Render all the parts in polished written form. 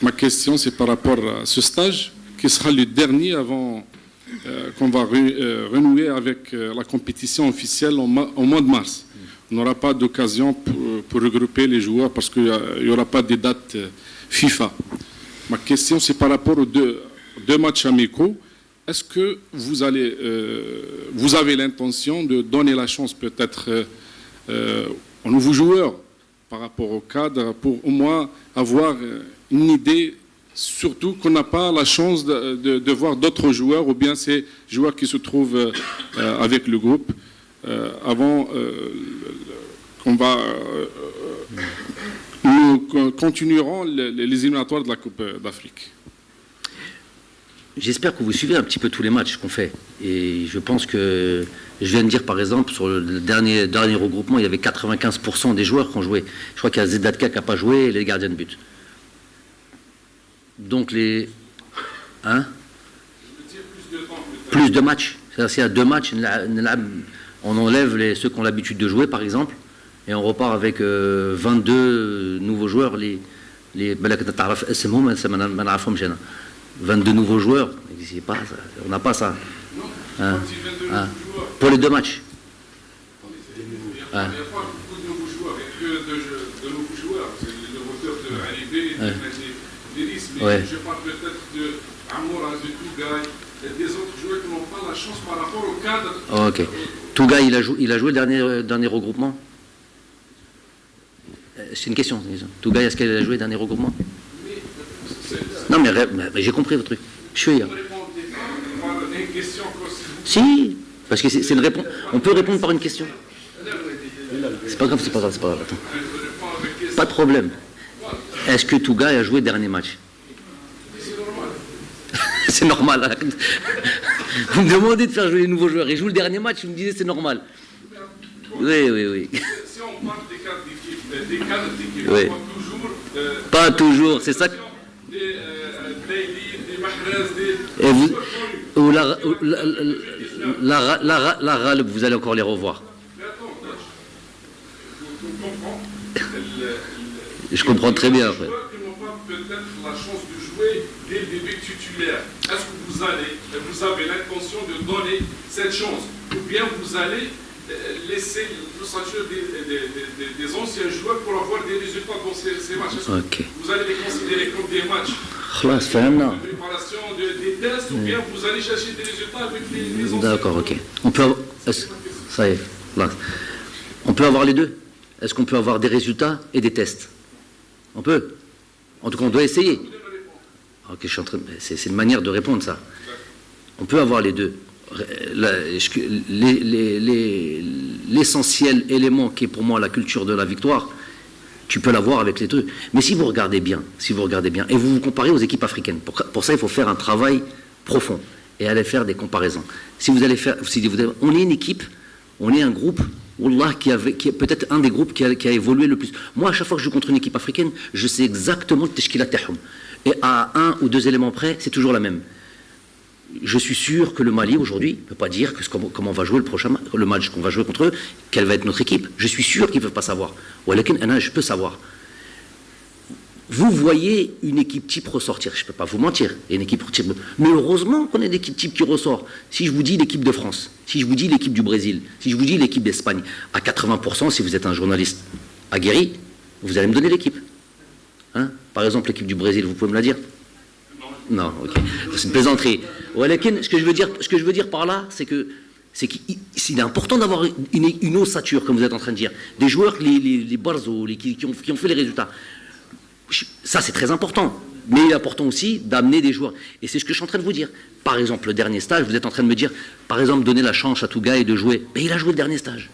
Ma question, c'est par rapport à ce stage, qui sera le dernier avant qu'on va renouer avec la compétition officielle au mois de mars. On n'aura pas d'occasion pour regrouper les joueurs parce qu'il n'y aura pas de date FIFA. Ma question, c'est par rapport aux deux matchs amicaux. Est-ce que vous avez l'intention de donner la chance peut-être aux nouveaux joueurs par rapport au cadre pour au moins avoir une idée, surtout qu'on n'a pas la chance de voir d'autres joueurs ou bien ces joueurs qui se trouvent avec le groupe avant qu'on va... nous continuerons les éliminatoires de la Coupe d'Afrique. J'espère que vous suivez un petit peu tous les matchs qu'on fait. Et je pense que, je viens de dire par exemple, sur le dernier regroupement, il y avait 95% des joueurs qui ont joué. Je crois qu'il y a Zedatka qui n'a pas joué et les gardiens de but. Donc les... Hein? Plus de matchs. C'est-à-dire s'il y a 2 matchs, on enlève ceux qui ont l'habitude de jouer par exemple, et on repart avec 22 nouveaux joueurs. 22 nouveaux joueurs, on n'a pas ça. Hein, hein, pour les 2 matchs. Hein. Ouais. Je parle peut-être de Amoura, de Tougaï, des autres joueurs qui n'ont pas la chance par rapport au cadre. Oh, ok. Tougaï, il a joué le dernier regroupement. C'est une question. Tougaï, est-ce qu'elle a joué le dernier regroupement? Non, mais j'ai compris votre truc. Je suis hier. Si, parce que c'est une réponse. On peut répondre par une question. C'est pas grave, c'est pas grave. Attends. Pas de problème. Est-ce que Tougaï a joué le dernier match? C'est normal. Hein. Vous me demandez de faire jouer les nouveaux joueurs. Ils jouent le dernier match, vous me disiez c'est normal. Oui. Si on parle des cadres d'équipe, oui. Pas toujours, c'est ça. Et vous, ou la Ralb, vous allez encore les revoir. Je comprends très bien. Après. Qui n'ont pas peut-être la chance de jouer dès le début titulaire. Est-ce que vous avez l'intention de donner cette chance? Ou bien vous allez laisser des anciens joueurs pour avoir des résultats dans ces matchs? Okay. Vous allez les considérer comme des matchs de préparation des tests ou bien vous allez chercher des résultats avec les anciens? D'accord, ok. On peut avoir... Ça y est, là. On peut avoir les deux. Est-ce qu'on peut avoir des résultats et des tests? On peut. En tout cas, on doit essayer. Ok, je suis en train... C'est une manière de répondre, ça. On peut avoir les deux. L'essentiel élément qui est pour moi la culture de la victoire, tu peux l'avoir avec les deux. Mais si vous regardez bien, et vous vous comparez aux équipes africaines, pour ça il faut faire un travail profond et aller faire des comparaisons. On est une équipe, on est un groupe, Wallah, qui est peut-être un des groupes qui a évolué le plus. Moi, à chaque fois que je joue contre une équipe africaine, je sais exactement le teshkila tahum. Et à 1 ou 2 éléments près, c'est toujours la même. Je suis sûr que le Mali, aujourd'hui, ne peut pas dire comment on va jouer le match qu'on va jouer contre eux, quelle va être notre équipe. Je suis sûr qu'ils ne peuvent pas savoir. Je peux savoir. Vous voyez une équipe type ressortir. Je ne peux pas vous mentir. Il y a une équipe type. Mais heureusement qu'on a une équipe type qui ressort. Si je vous dis l'équipe de France, si je vous dis l'équipe du Brésil, si je vous dis l'équipe d'Espagne, à 80%, si vous êtes un journaliste aguerri, vous allez me donner l'équipe. Hein? Par exemple, l'équipe du Brésil, vous pouvez me la dire? Non, ok. C'est une plaisanterie. Ce que je veux dire par là, c'est qu'il est important d'avoir une ossature, comme vous êtes en train de dire. Des joueurs, les Barzo, qui ont fait les résultats. Ça, c'est très important. Mais il est important aussi d'amener des joueurs. Et c'est ce que je suis en train de vous dire. Par exemple, le dernier stage, vous êtes en train de me dire, par exemple, donner la chance à Tougaï de jouer. Mais il a joué le dernier stage.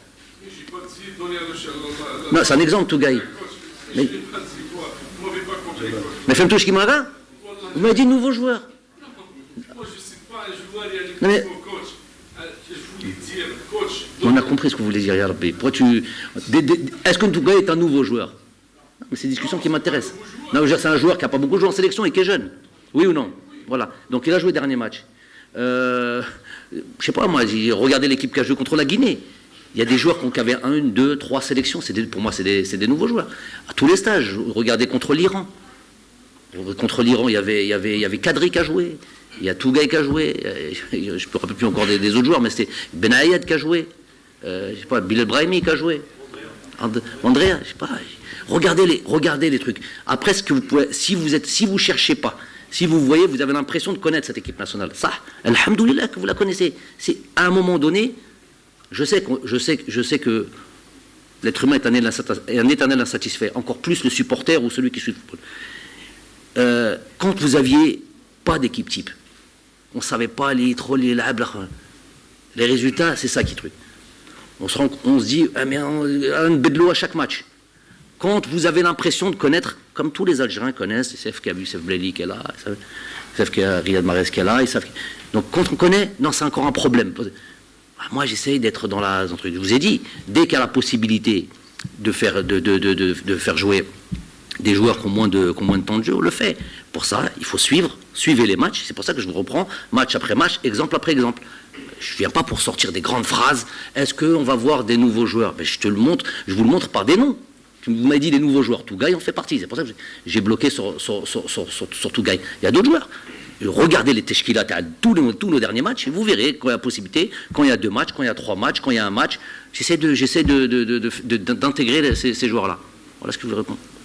Non, c'est un exemple, Tougaï. Mais fais-moi ce qui m'a là. Vous m'avez dit nouveau joueur. Moi, je ne suis pas un joueur, il y a des mais... coach. Je voulais dire, coach. On a compris ce que vous voulez dire, Yarabbi. Est-ce que Tougaï est un nouveau joueur? Mais c'est une discussion qui m'intéresse. Non, c'est un joueur qui n'a pas beaucoup joué en sélection et qui est jeune. Oui ou non? Voilà. Donc il a joué le dernier match. Je ne sais pas, moi, regardez l'équipe qui a joué contre la Guinée. Il y a des joueurs qui avaient 1, 2, 3 sélections. Pour moi, c'est des nouveaux joueurs. À tous les stages. Regardez contre l'Iran. Contre l'Iran, il y avait Kadri qui a joué, il y a Tougaï qui a joué, je ne me rappelle plus encore des autres joueurs, mais c'était Benayed qui a joué, je sais pas, Bilal Brahimi qui a joué, Andrea, je sais pas. Regardez les trucs. Après, ce que vous pouvez, si vous cherchez pas, si vous voyez, vous avez l'impression de connaître cette équipe nationale. Ça, alhamdoulilah que vous la connaissez. C'est à un moment donné, je sais que l'être humain est un éternel insatisfait, encore plus le supporter ou celui qui suit le football. Quand vous aviez pas d'équipe type, on savait pas les résultats, c'est ça qui est truc. On se dit, mais un bedlo à chaque match. Quand vous avez l'impression de connaître, comme tous les Algériens connaissent, ils savent qu'il y a Youssef Bleli qui est là, ils savent qu'il y a Riyad Mahrez qui est là, donc quand on connaît, non, c'est encore un problème. Moi, j'essaye d'être dans la... Je vous ai dit, dès qu'il y a la possibilité de faire jouer des joueurs qui ont moins de temps de jeu, on le fait. Pour ça, il faut suivez les matchs, c'est pour ça que je vous reprends, match après match, exemple après exemple. Je ne viens pas pour sortir des grandes phrases. Est-ce qu'on va voir des nouveaux joueurs? Je vous le montre par des noms. Vous m'avez dit des nouveaux joueurs. Tougaï en fait partie. C'est pour ça que j'ai bloqué sur Tougaï. Il y a d'autres joueurs. Regardez les Teshkilat à tous nos derniers matchs et vous verrez quand il y a possibilité, quand il y a 2 matchs, quand il y a 3 matchs, quand il y a un match. J'essaie d'intégrer ces joueurs-là. Voilà ce que je vous réponds.